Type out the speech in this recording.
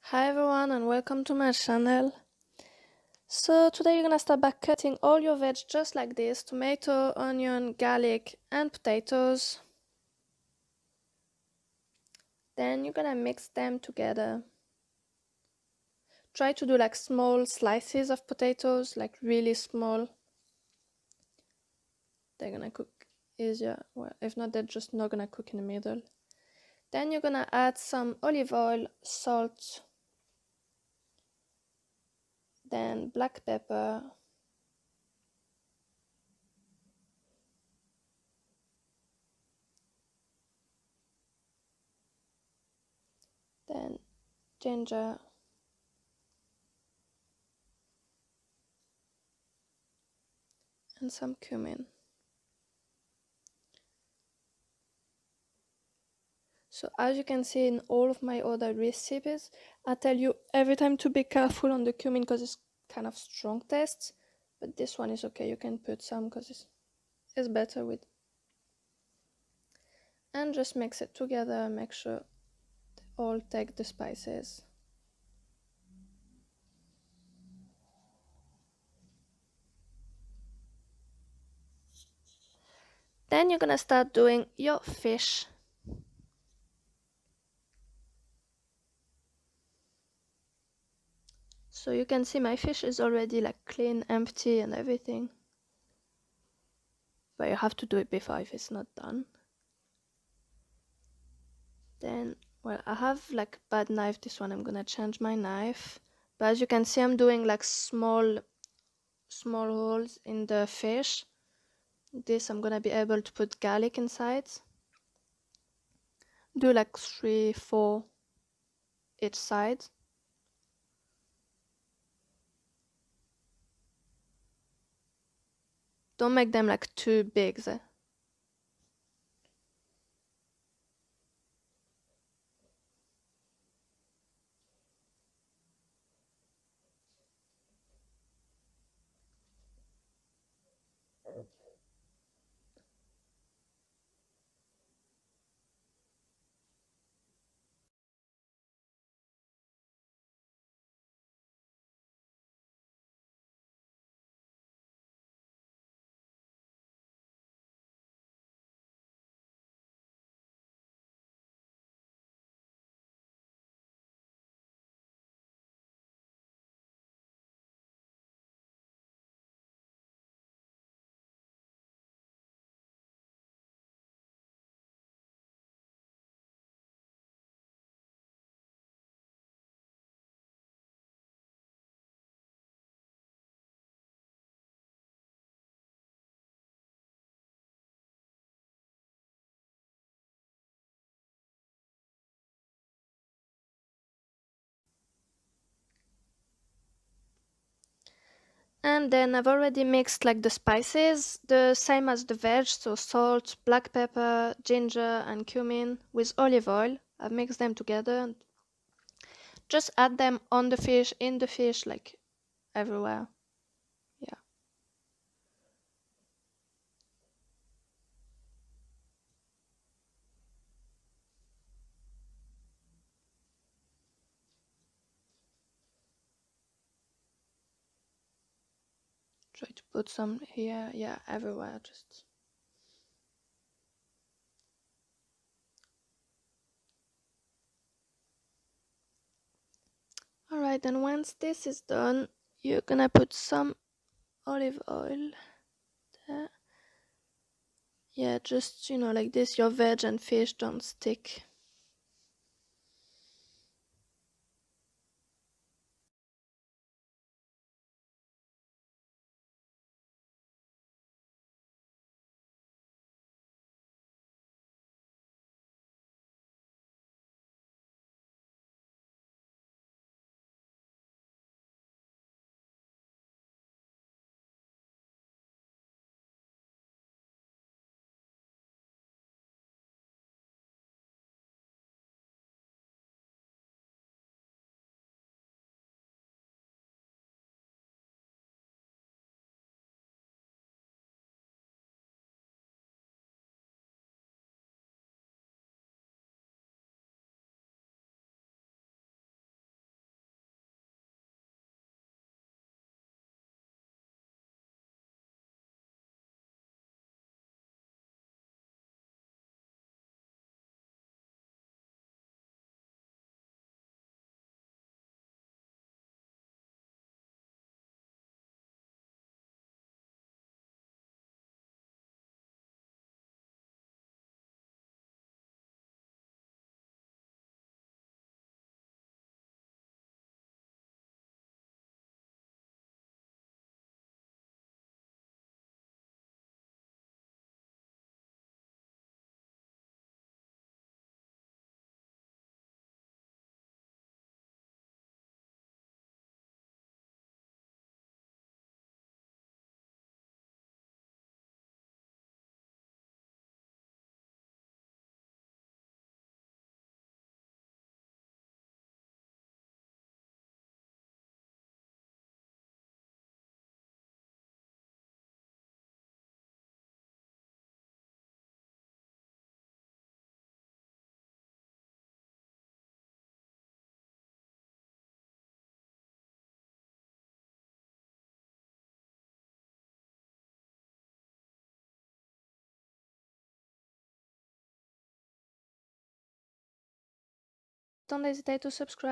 Hi everyone and welcome to my channel. So today you're gonna start by cutting all your veg just like this: tomato, onion, garlic and potatoes. Then you're gonna mix them together. Try to do like small slices of potatoes, like really small. They're gonna cook easier. Well, if not, they're just not gonna cook in the middle. Then you're gonna add some olive oil, salt, then black pepper, then ginger, and some cumin. So as you can see in all of my other recipes, I tell you every time to be careful on the cumin because it's kind of strong taste, but this one is okay, you can put some because it's better with. And just mix it together, make sure they all take the spices. Then you're gonna start doing your fish. So you can see my fish is already like clean, empty and everything. But you have to do it before if it's not done. Then, well, I have like bad knife, this one I'm gonna change my knife. But as you can see, I'm doing like small holes in the fish. This I'm gonna be able to put garlic inside. Do like 3, 4 each side. Don't make them like too big. And then I've already mixed like the spices, the same as the veg, so salt, black pepper, ginger and cumin with olive oil. I've mixed them together. Just add them on the fish, in the fish, like everywhere. Yeah. Try to put some here, yeah, everywhere, just. Alright, and once this is done, you're gonna put some olive oil there. Yeah, just, like this, your veg and fish don't stick. Don't hesitate to subscribe.